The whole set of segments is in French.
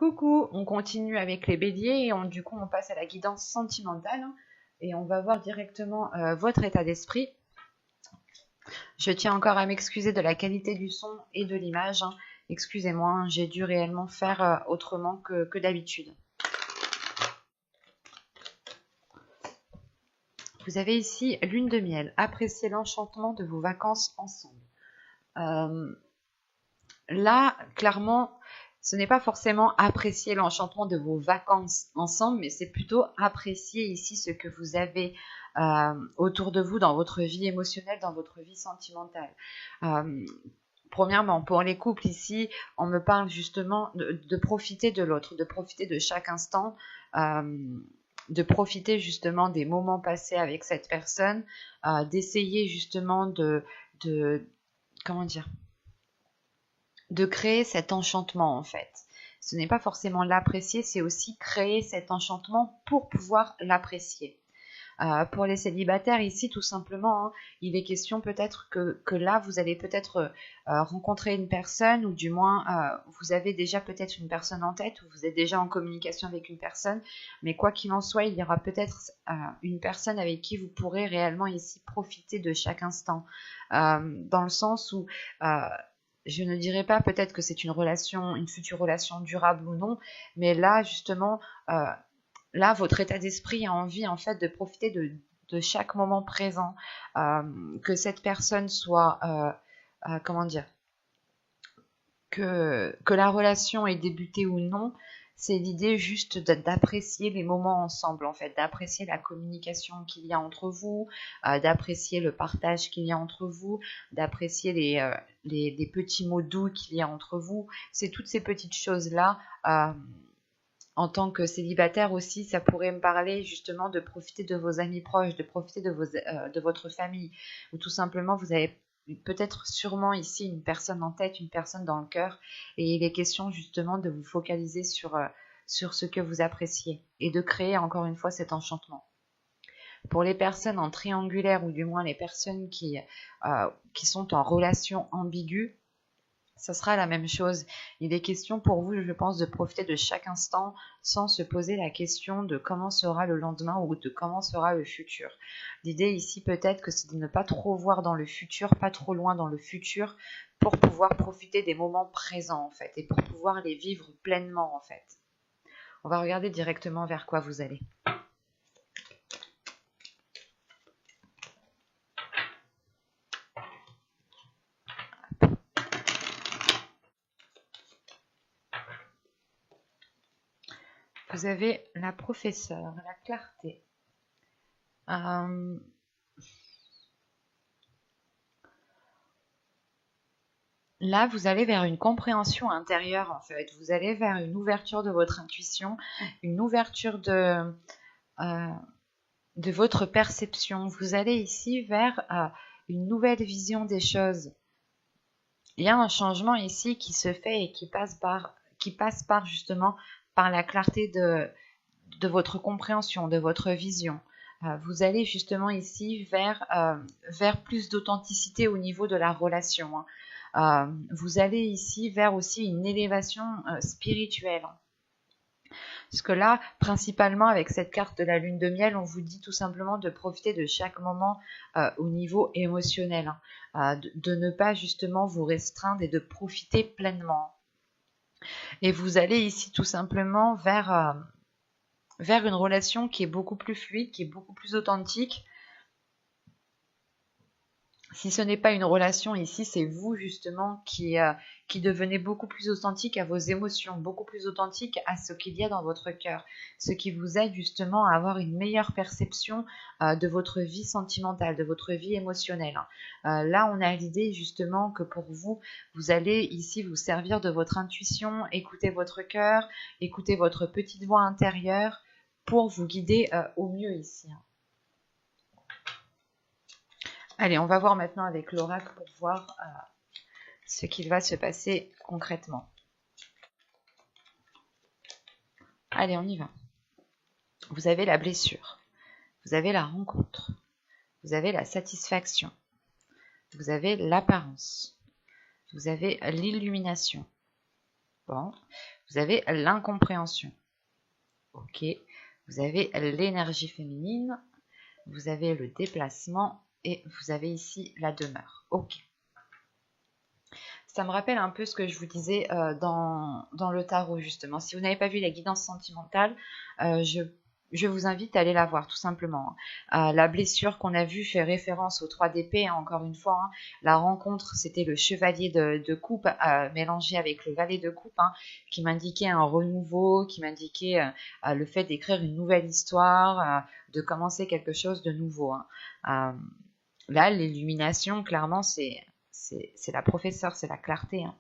Coucou, on continue avec les béliers et du coup on passe à la guidance sentimentale et on va voir directement votre état d'esprit. Je tiens encore à m'excuser de la qualité du son et de l'image. Excusez-moi, j'ai dû réellement faire autrement que d'habitude. Vous avez ici lune de miel. Appréciez l'enchantement de vos vacances ensemble. Là, clairement, ce n'est pas forcément apprécier l'enchantement de vos vacances ensemble, mais c'est plutôt apprécier ici ce que vous avez autour de vous dans votre vie émotionnelle, dans votre vie sentimentale. Premièrement, pour les couples ici, on me parle justement de profiter de l'autre, de profiter de chaque instant, de profiter justement des moments passés avec cette personne, d'essayer justement comment dire, de créer cet enchantement en fait. Ce n'est pas forcément l'apprécier, c'est aussi créer cet enchantement pour pouvoir l'apprécier. Pour les célibataires ici, tout simplement, il est question peut-être que là, vous allez peut-être rencontrer une personne, ou du moins, vous avez déjà peut-être une personne en tête, ou vous êtes déjà en communication avec une personne, mais quoi qu'il en soit, il y aura peut-être une personne avec qui vous pourrez réellement ici profiter de chaque instant, dans le sens où je ne dirais pas peut-être que c'est une future relation durable ou non, mais là, justement, là, votre état d'esprit a envie, en fait, de profiter de chaque moment présent, que cette personne soit, comment dire, que la relation ait débuté ou non, c'est l'idée juste d'apprécier les moments ensemble, en fait, d'apprécier la communication qu'il y a entre vous, d'apprécier le partage qu'il y a entre vous, d'apprécier les petits mots doux qu'il y a entre vous. C'est toutes ces petites choses-là. En tant que célibataire aussi, ça pourrait me parler justement de profiter de vos amis proches, de profiter de votre famille, ou tout simplement vous avez peut-être sûrement ici une personne en tête, une personne dans le cœur, et il est question justement de vous focaliser sur ce que vous appréciez et de créer encore une fois cet enchantement. Pour les personnes en triangulaire, ou du moins les personnes qui sont en relation ambiguë, ça sera la même chose. Il est question pour vous, je pense, de profiter de chaque instant sans se poser la question de comment sera le lendemain ou de comment sera le futur. L'idée ici peut-être que c'est de ne pas trop voir dans le futur, pas trop loin dans le futur, pour pouvoir profiter des moments présents en fait et pour pouvoir les vivre pleinement en fait. On va regarder directement vers quoi vous allez. Vous avez la professeure, la clarté. Là, vous allez vers une compréhension intérieure, en fait. Vous allez vers une ouverture de votre intuition, une ouverture de votre perception. Vous allez ici vers une nouvelle vision des choses. Il y a un changement ici qui se fait et qui passe par justement par la clarté de votre compréhension, de votre vision. Vous allez justement ici vers plus d'authenticité au niveau de la relation. Vous allez ici vers aussi une élévation spirituelle. Parce que là, principalement avec cette carte de la lune de miel, on vous dit tout simplement de profiter de chaque moment au niveau émotionnel, de ne pas justement vous restreindre et de profiter pleinement. Et vous allez ici tout simplement vers une relation qui est beaucoup plus fluide, qui est beaucoup plus authentique. Si ce n'est pas une relation ici, c'est vous justement qui devenez beaucoup plus authentique à vos émotions, beaucoup plus authentique à ce qu'il y a dans votre cœur, ce qui vous aide justement à avoir une meilleure perception de votre vie sentimentale, de votre vie émotionnelle. Là, on a l'idée justement que pour vous, vous allez ici vous servir de votre intuition, écouter votre cœur, écouter votre petite voix intérieure pour vous guider au mieux ici. Allez, on va voir maintenant avec l'oracle pour voir ce qu'il va se passer concrètement. Allez, on y va. Vous avez la blessure, vous avez la rencontre, vous avez la satisfaction, vous avez l'apparence, vous avez l'illumination. Bon, vous avez l'incompréhension. Ok, vous avez l'énergie féminine, vous avez le déplacement et vous avez ici la demeure. Ok. Ça me rappelle un peu ce que je vous disais dans le tarot, justement. Si vous n'avez pas vu la guidance sentimentale, je vous invite à aller la voir, tout simplement. La blessure qu'on a vue fait référence aux 3 d'épée, hein, encore une fois. Hein. La rencontre, c'était le chevalier de coupe mélangé avec le valet de coupe, hein, qui m'indiquait un renouveau, qui m'indiquait le fait d'écrire une nouvelle histoire, de commencer quelque chose de nouveau. Hein. Là, l'illumination, clairement, c'est la professeure, c'est la clarté. Hein.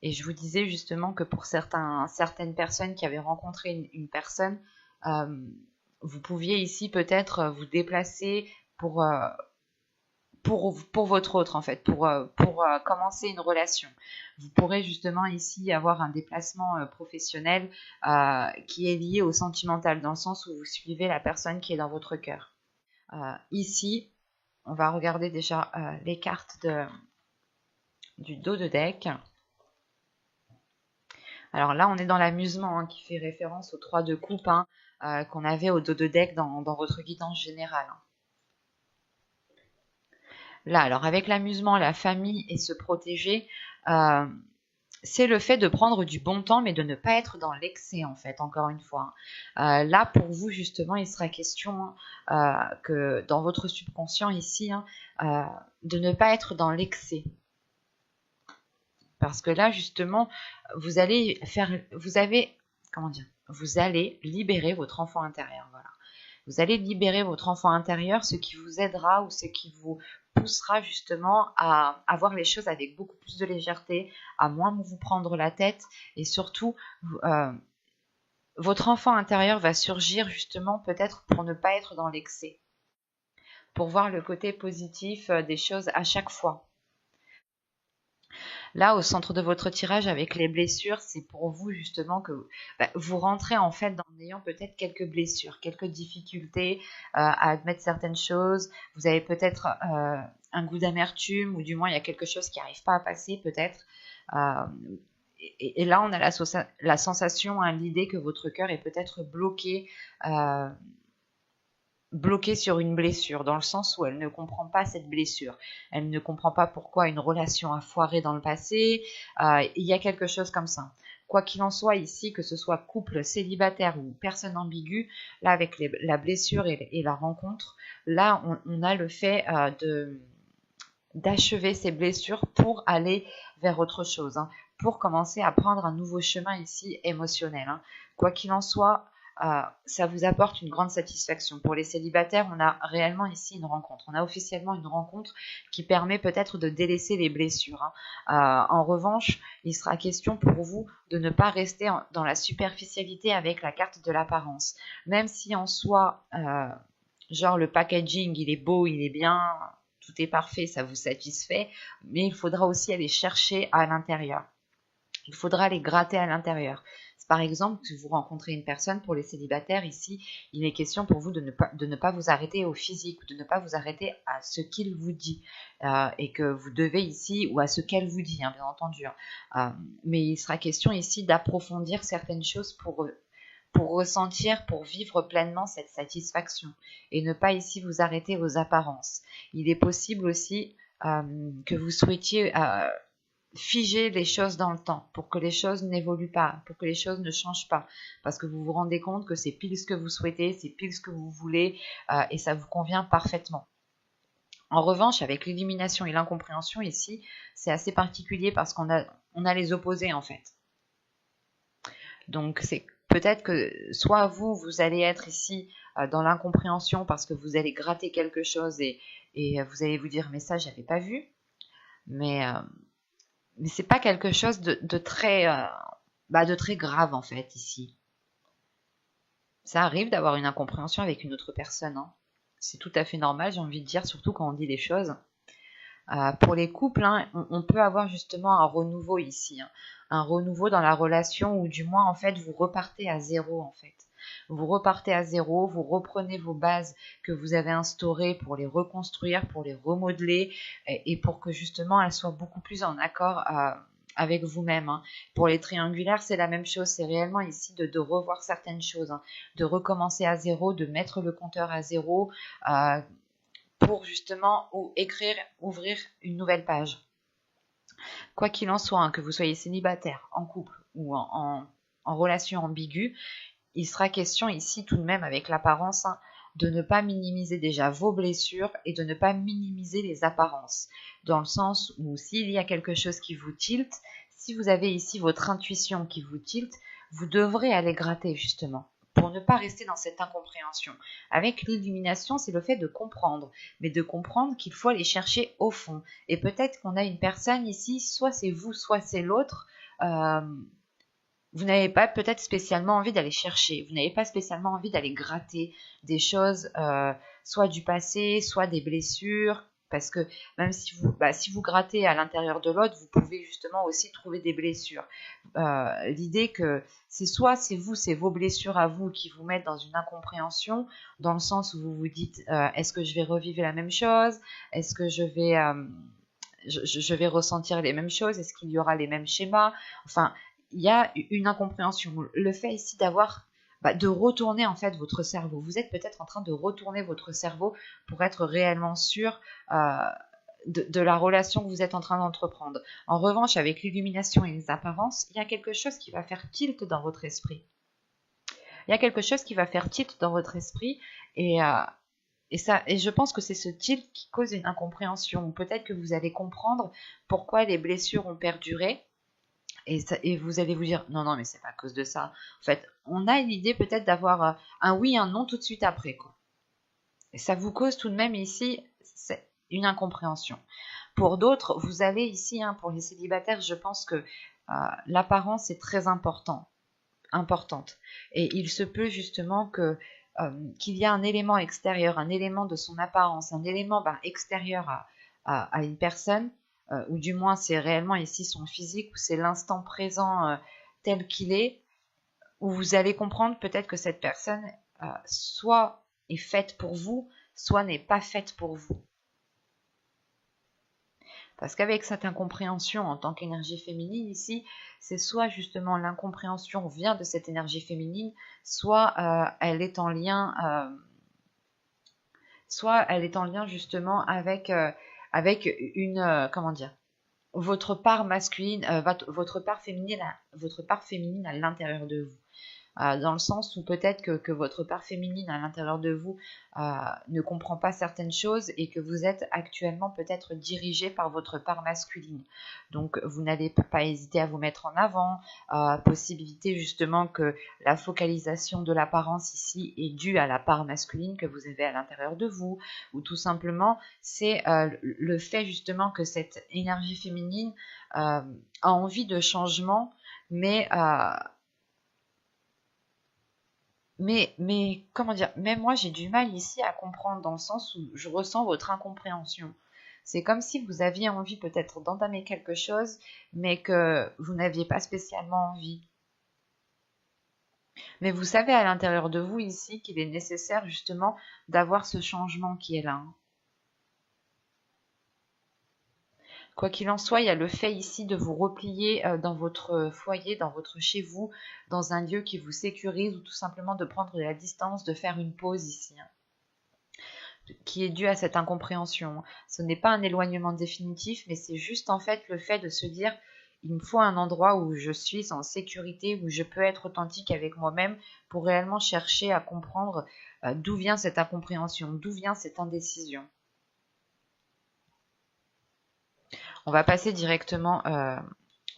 Et je vous disais justement que pour certaines personnes qui avaient rencontré une personne, vous pouviez ici peut-être vous déplacer pour votre autre, en fait, pour commencer une relation. Vous pourrez justement ici avoir un déplacement professionnel qui est lié au sentimental, dans le sens où vous suivez la personne qui est dans votre cœur. Ici, on va regarder déjà les cartes du dos de deck. Alors là, on est dans l'amusement, hein, qui fait référence aux 3 de coupe, hein, qu'on avait au dos de deck dans votre guidance générale. Hein. Là, alors avec l'amusement, la famille et se protéger, c'est le fait de prendre du bon temps, mais de ne pas être dans l'excès, en fait, encore une fois. Hein. Là, pour vous, justement, il sera question que dans votre subconscient ici, hein, de ne pas être dans l'excès. Parce que là, justement, vous allez libérer votre enfant intérieur. Voilà. Vous allez libérer votre enfant intérieur, ce qui vous aidera ou ce qui vous poussera justement à voir les choses avec beaucoup plus de légèreté, à moins vous prendre la tête, et surtout, votre enfant intérieur va surgir justement peut-être pour ne pas être dans l'excès, pour voir le côté positif des choses à chaque fois. Là, au centre de votre tirage avec les blessures, c'est pour vous justement que vous rentrez en fait en ayant peut-être quelques blessures, quelques difficultés à admettre certaines choses. Vous avez peut-être un goût d'amertume, ou du moins il y a quelque chose qui n'arrive pas à passer peut-être. Et là, on a la sensation, hein, l'idée que votre cœur est peut-être bloquée sur une blessure, dans le sens où elle ne comprend pas cette blessure. Elle ne comprend pas pourquoi une relation a foiré dans le passé. Il y a quelque chose comme ça. Quoi qu'il en soit ici, que ce soit couple célibataire ou personne ambiguë, là avec la blessure et la rencontre, là on a le fait d'achever ces blessures pour aller vers autre chose, hein, pour commencer à prendre un nouveau chemin ici émotionnel. Hein. Quoi qu'il en soit, ça vous apporte une grande satisfaction. Pour les célibataires, on a réellement ici une rencontre. On a officiellement une rencontre qui permet peut-être de délaisser les blessures. Hein. En revanche, il sera question pour vous de ne pas rester dans la superficialité avec la carte de l'apparence. Même si en soi, genre le packaging, il est beau, il est bien, tout est parfait, ça vous satisfait, mais il faudra aussi aller chercher à l'intérieur. Il faudra aller gratter à l'intérieur. Par exemple, si vous rencontrez une personne, pour les célibataires ici, il est question pour vous de ne pas vous arrêter au physique, de ne pas vous arrêter à ce qu'il vous dit, et que vous devez ici, ou à ce qu'elle vous dit, hein, bien entendu. Hein. Mais il sera question ici d'approfondir certaines choses pour ressentir, pour vivre pleinement cette satisfaction, et ne pas ici vous arrêter aux apparences. Il est possible aussi que vous souhaitiez figer les choses dans le temps, pour que les choses n'évoluent pas, pour que les choses ne changent pas, parce que vous vous rendez compte que c'est pile ce que vous souhaitez, c'est pile ce que vous voulez, et ça vous convient parfaitement. En revanche, avec l'illumination et l'incompréhension ici, c'est assez particulier parce qu'on a les opposés en fait. Donc c'est peut-être que soit vous allez être ici dans l'incompréhension parce que vous allez gratter quelque chose et vous allez vous dire mais ça j'avais pas vu, mais c'est pas quelque chose de très grave en fait ici. Ça arrive d'avoir une incompréhension avec une autre personne, hein. C'est tout à fait normal, j'ai envie de dire, surtout quand on dit les choses. Pour les couples, hein, on peut avoir justement un renouveau ici, hein. Un renouveau dans la relation, ou du moins en fait vous repartez à zéro en fait. Vous repartez à zéro, vous reprenez vos bases que vous avez instaurées pour les reconstruire, pour les remodeler, et pour que justement elles soient beaucoup plus en accord avec vous-même, hein. Pour les triangulaires, c'est la même chose. C'est réellement ici de revoir certaines choses, hein, de recommencer à zéro, de mettre le compteur à zéro pour justement écrire, ouvrir une nouvelle page. Quoi qu'il en soit, hein, que vous soyez célibataire, en couple ou en relation ambiguë, il sera question ici tout de même avec l'apparence, hein, de ne pas minimiser déjà vos blessures et de ne pas minimiser les apparences. Dans le sens où s'il y a quelque chose qui vous tilte, si vous avez ici votre intuition qui vous tilte, vous devrez aller gratter justement pour ne pas rester dans cette incompréhension. Avec l'illumination, c'est le fait de comprendre, mais de comprendre qu'il faut aller chercher au fond. Et peut-être qu'on a une personne ici, soit c'est vous, soit c'est l'autre, vous n'avez pas peut-être spécialement envie d'aller chercher, vous n'avez pas spécialement envie d'aller gratter des choses, soit du passé, soit des blessures, parce que même si vous grattez à l'intérieur de l'autre, vous pouvez justement aussi trouver des blessures. L'idée que c'est vous, c'est vos blessures à vous qui vous mettent dans une incompréhension, dans le sens où vous vous dites, est-ce que je vais revivre la même chose? Est-ce que je vais ressentir les mêmes choses? Est-ce qu'il y aura les mêmes schémas? Enfin, il y a une incompréhension. Le fait ici de retourner en fait votre cerveau. Vous êtes peut-être en train de retourner votre cerveau pour être réellement sûr de la relation que vous êtes en train d'entreprendre. En revanche, avec l'illumination et les apparences, il y a quelque chose qui va faire tilt dans votre esprit. Il y a quelque chose qui va faire tilt dans votre esprit et je pense que c'est ce tilt qui cause une incompréhension. Peut-être que vous allez comprendre pourquoi les blessures ont perduré. Et vous allez vous dire, non, mais c'est pas à cause de ça. En fait, on a une idée peut-être d'avoir un oui, un non tout de suite après, quoi. Et ça vous cause tout de même ici une incompréhension. Pour d'autres, vous allez ici, hein, pour les célibataires, je pense que l'apparence est très importante. Et il se peut justement qu'il y a un élément extérieur, un élément de son apparence, un élément extérieur à une personne, ou du moins c'est réellement ici son physique, ou c'est l'instant présent tel qu'il est, où vous allez comprendre peut-être que cette personne soit est faite pour vous, soit n'est pas faite pour vous. Parce qu'avec cette incompréhension en tant qu'énergie féminine ici, c'est soit justement l'incompréhension vient de cette énergie féminine, soit elle est en lien justement avec votre part masculine, votre part féminine à l'intérieur de vous. Dans le sens où peut-être que votre part féminine à l'intérieur de vous ne comprend pas certaines choses et que vous êtes actuellement peut-être dirigé par votre part masculine. Donc vous n'allez pas hésiter à vous mettre en avant, possibilité justement que la focalisation de l'apparence ici est due à la part masculine que vous avez à l'intérieur de vous, ou tout simplement c'est le fait justement que cette énergie féminine a envie de changement, mais comment dire, même moi j'ai du mal ici à comprendre dans le sens où je ressens votre incompréhension. C'est comme si vous aviez envie peut-être d'entamer quelque chose, mais que vous n'aviez pas spécialement envie. Mais vous savez à l'intérieur de vous ici qu'il est nécessaire justement d'avoir ce changement qui est là. Quoi qu'il en soit, il y a le fait ici de vous replier dans votre foyer, dans votre chez vous, dans un lieu qui vous sécurise, ou tout simplement de prendre de la distance, de faire une pause ici, hein, qui est due à cette incompréhension. Ce n'est pas un éloignement définitif, mais c'est juste en fait le fait de se dire, il me faut un endroit où je suis en sécurité, où je peux être authentique avec moi-même pour réellement chercher à comprendre d'où vient cette incompréhension, d'où vient cette indécision. On va passer directement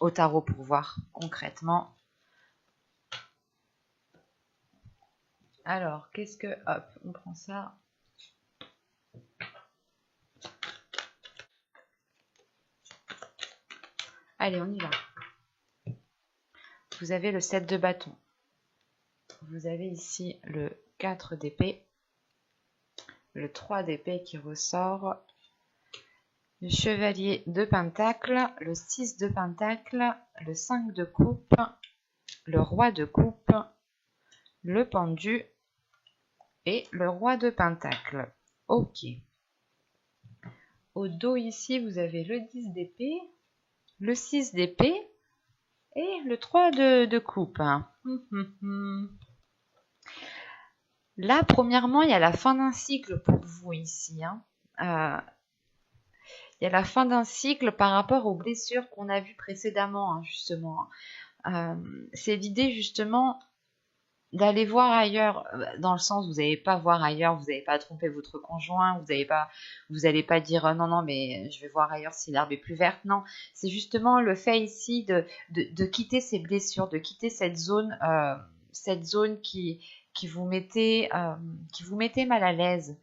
au tarot pour voir concrètement. Alors, qu'est-ce que... Hop, on prend ça. Allez, on y va. Vous avez le 7 de bâton. Vous avez ici le 4 d'épée. Le 3 d'épée qui ressort. Le chevalier de pentacle. Le 6 de pentacle. Le 5 de coupe. Le roi de coupe. Le pendu. Et le roi de pentacle. Ok. Au dos ici, vous avez le 10 d'épée. le 6 d'épée et le 3 de coupe. Là, premièrement, il y a la fin d'un cycle pour vous ici. Il y a la fin d'un cycle par rapport aux blessures qu'on a vues précédemment, justement. C'est l'idée, justement, d'aller voir ailleurs, dans le sens, vous n'allez pas voir ailleurs, vous n'allez pas tromper votre conjoint, vous n'allez pas dire non, mais je vais voir ailleurs si l'herbe est plus verte. Non, c'est justement le fait ici de quitter ces blessures, de quitter cette zone qui vous mettait mal à l'aise.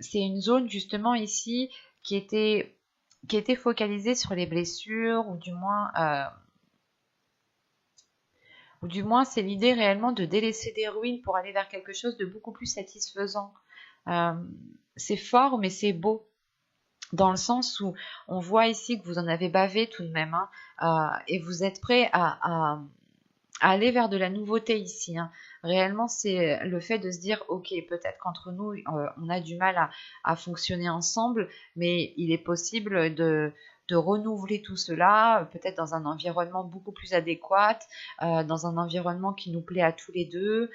C'est une zone justement ici qui était focalisée sur les blessures, ou du moins c'est l'idée réellement de délaisser des ruines pour aller vers quelque chose de beaucoup plus satisfaisant. C'est fort, mais c'est beau, dans le sens où on voit ici que vous en avez bavé tout de même, et vous êtes prêt à aller vers de la nouveauté ici. Réellement, c'est le fait de se dire, ok, peut-être qu'entre nous, on a du mal à fonctionner ensemble, mais il est possible de renouveler tout cela, peut-être dans un environnement beaucoup plus adéquat, dans un environnement qui nous plaît à tous les deux.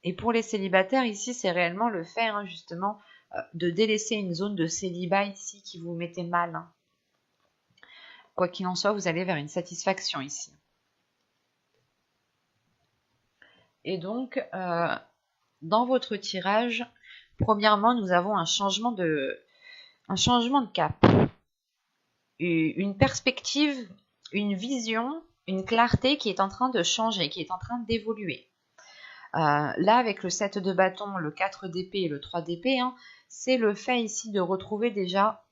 Et pour les célibataires, ici, c'est réellement le fait, justement, de délaisser une zone de célibat ici qui vous mettait mal. Quoi qu'il en soit, vous allez vers une satisfaction ici. Et donc, dans votre tirage, premièrement, nous avons un changement de cap, une perspective, une vision, une clarté qui est en train de changer, qui est en train d'évoluer. Là, avec le 7 de bâton, le 4 d'épée et le 3 d'épée, c'est le fait ici de retrouver déjà,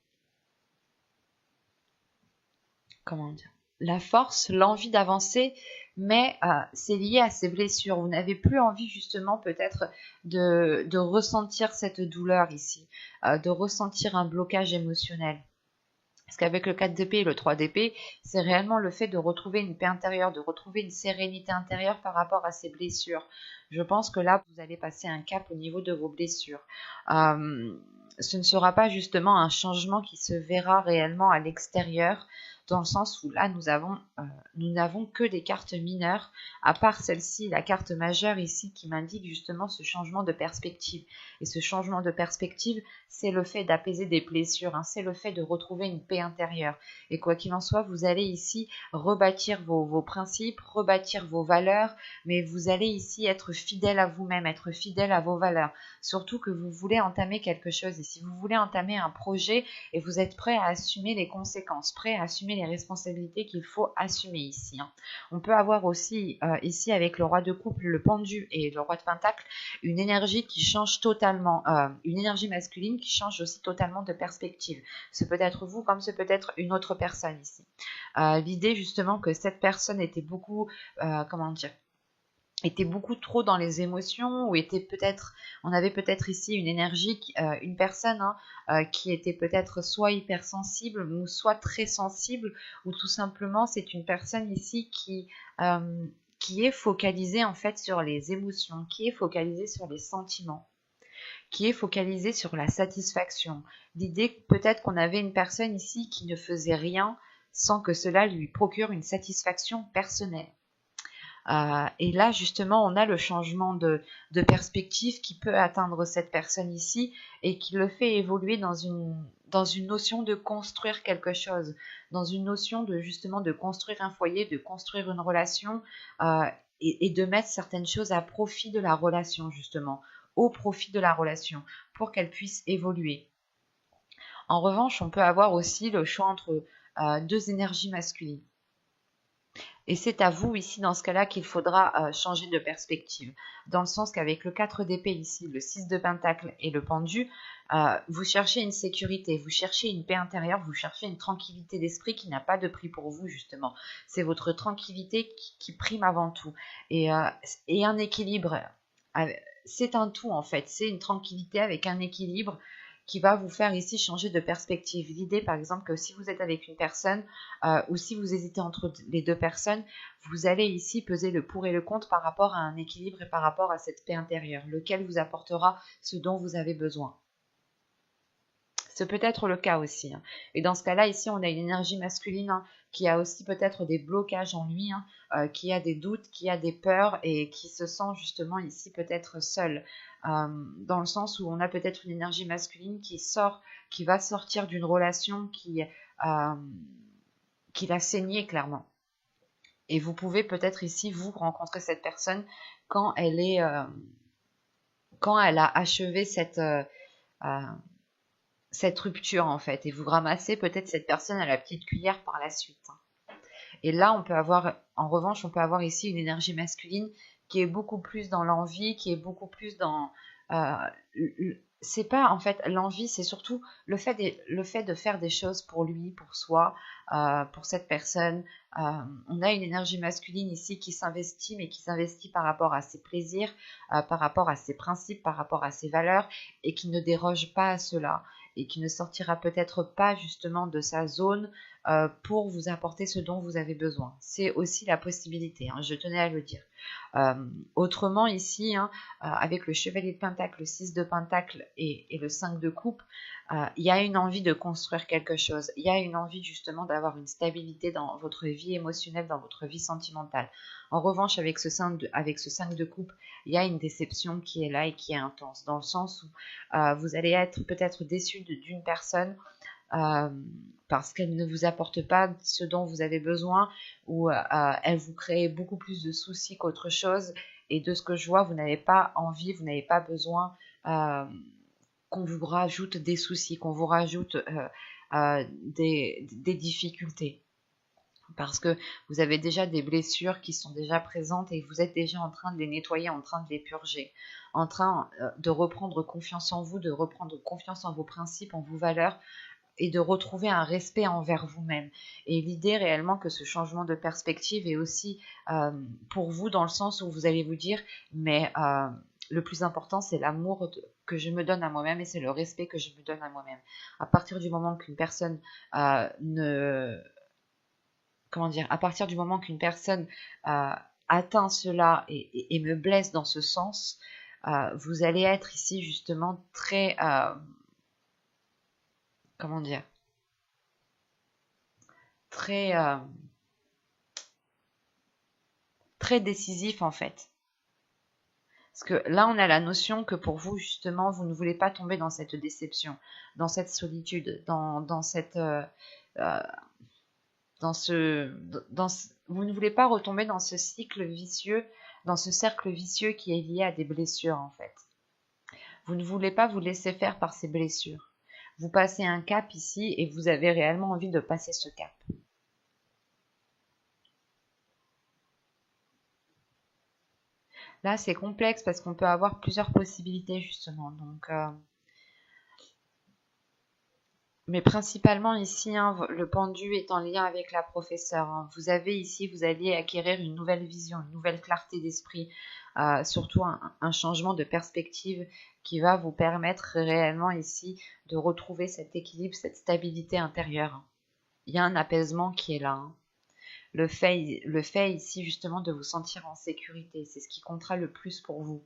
comment dire, la force, l'envie d'avancer, mais c'est lié à ces blessures. Vous n'avez plus envie justement peut-être de ressentir cette douleur ici, de ressentir un blocage émotionnel. Parce qu'avec le 4 d'épée et le 3 d'épée, c'est réellement le fait de retrouver une paix intérieure, de retrouver une sérénité intérieure par rapport à ces blessures. Je pense que là, vous allez passer un cap au niveau de vos blessures. Ce ne sera pas justement un changement qui se verra réellement à l'extérieur, dans le sens où là, nous n'avons que des cartes mineures, à part celle-ci, la carte majeure ici, qui m'indique justement ce changement de perspective. Et ce changement de perspective, c'est le fait d'apaiser des blessures, c'est le fait de retrouver une paix intérieure. Et quoi qu'il en soit, vous allez ici rebâtir vos principes, rebâtir vos valeurs, mais vous allez ici être fidèle à vous-même, être fidèle à vos valeurs. Surtout que vous voulez entamer quelque chose ici, vous voulez entamer un projet et vous êtes prêt à assumer les conséquences, prêt à assumer les responsabilités qu'il faut assumer ici. On peut avoir aussi ici avec le roi de coupe, le pendu et le roi de pentacle, une énergie qui change totalement, une énergie masculine qui change aussi totalement de perspective. Ce peut être vous comme ce peut être une autre personne ici. L'idée justement que cette personne était beaucoup, était beaucoup trop dans les émotions, ou on avait peut-être ici une énergie, une personne qui était peut-être soit hypersensible ou soit très sensible, ou tout simplement c'est une personne ici qui est focalisée en fait sur les émotions, qui est focalisée sur les sentiments, qui est focalisée sur la satisfaction. L'idée peut-être qu'on avait une personne ici qui ne faisait rien sans que cela lui procure une satisfaction personnelle. Et là, justement, on a le changement de perspective qui peut atteindre cette personne ici et qui le fait évoluer dans une notion de construire quelque chose, dans une notion de justement de construire un foyer, de construire une relation et de mettre certaines choses à profit de la relation, justement, au profit de la relation, pour qu'elle puisse évoluer. En revanche, on peut avoir aussi le choix entre deux énergies masculines. Et c'est à vous ici, dans ce cas-là, qu'il faudra changer de perspective. Dans le sens qu'avec le 4 d'épée ici, le 6 de pentacle et le pendu, vous cherchez une sécurité, vous cherchez une paix intérieure, vous cherchez une tranquillité d'esprit qui n'a pas de prix pour vous, justement. C'est votre tranquillité qui prime avant tout. Et un équilibre, c'est un tout en fait. C'est une tranquillité avec un équilibre qui va vous faire ici changer de perspective. L'idée, par exemple, que si vous êtes avec une personne ou si vous hésitez entre les deux personnes, vous allez ici peser le pour et le contre par rapport à un équilibre et par rapport à cette paix intérieure, lequel vous apportera ce dont vous avez besoin. C'est peut-être le cas aussi, hein. Et dans ce cas-là, ici, on a une énergie masculine, hein, qui a aussi peut-être des blocages en lui, hein, qui a des doutes, qui a des peurs et qui se sent justement ici peut-être seul. Dans le sens où on a peut-être une énergie masculine qui va sortir d'une relation qui l'a saigné clairement. Et vous pouvez peut-être ici, vous, rencontrer cette personne quand quand elle a achevé cette rupture en fait, et vous ramassez peut-être cette personne à la petite cuillère par la suite. Et là, en revanche, on peut avoir ici une énergie masculine qui est beaucoup plus dans l'envie, qui est beaucoup plus dans... Euh, c'est pas, en fait, l'envie, c'est surtout le fait de faire des choses pour lui, pour soi, pour cette personne. On a une énergie masculine ici qui s'investit, mais qui s'investit par rapport à ses plaisirs, par rapport à ses principes, par rapport à ses valeurs, et qui ne déroge pas à cela, et qui ne sortira peut-être pas justement de sa zone pour vous apporter ce dont vous avez besoin. C'est aussi la possibilité, hein, je tenais à le dire. Autrement ici, hein, avec le chevalier de pentacle, le 6 de pentacle et le 5 de coupe, il y a une envie de construire quelque chose. Il y a une envie justement d'avoir une stabilité dans votre vie émotionnelle, dans votre vie sentimentale. En revanche, avec ce 5 de coupe, il y a une déception qui est là et qui est intense, dans le sens où vous allez être peut-être déçu d'une personne parce qu'elle ne vous apporte pas ce dont vous avez besoin, ou elle vous crée beaucoup plus de soucis qu'autre chose, et de ce que je vois, vous n'avez pas envie, vous n'avez pas besoin qu'on vous rajoute des soucis, qu'on vous rajoute des difficultés. Parce que vous avez déjà des blessures qui sont déjà présentes et vous êtes déjà en train de les nettoyer, en train de les purger, en train de reprendre confiance en vous, de reprendre confiance en vos principes, en vos valeurs, et de retrouver un respect envers vous-même. Et l'idée réellement que ce changement de perspective est aussi pour vous, dans le sens où vous allez vous dire, mais le plus important, c'est l'amour que je me donne à moi-même, et c'est le respect que je me donne à moi-même. À partir du moment qu'une personne à partir du moment qu'une personne atteint cela et me blesse dans ce sens, vous allez être ici justement très, comment dire, très, très décisif en fait. Parce que là, on a la notion que pour vous, justement, vous ne voulez pas tomber dans cette déception, dans cette solitude, dans cette, vous ne voulez pas retomber dans ce cycle vicieux, dans ce cercle vicieux qui est lié à des blessures en fait. Vous ne voulez pas vous laisser faire par ces blessures. Vous passez un cap ici et vous avez réellement envie de passer ce cap. Là, c'est complexe parce qu'on peut avoir plusieurs possibilités justement. Donc, mais principalement ici, hein, le pendu est en lien avec la professeure, hein. Vous alliez acquérir une nouvelle vision, une nouvelle clarté d'esprit, surtout un changement de perspective qui va vous permettre réellement ici de retrouver cet équilibre, cette stabilité intérieure. Il y a un apaisement qui est là, hein. Le fait ici justement de vous sentir en sécurité, c'est ce qui comptera le plus pour vous.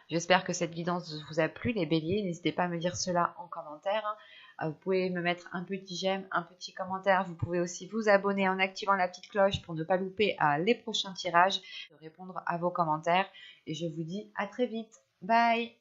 J'espère que cette guidance vous a plu, les béliers. N'hésitez pas à me dire cela en commentaire, hein. Vous pouvez me mettre un petit j'aime, un petit commentaire. Vous pouvez aussi vous abonner en activant la petite cloche pour ne pas louper les prochains tirages, de répondre à vos commentaires. Et je vous dis à très vite. Bye!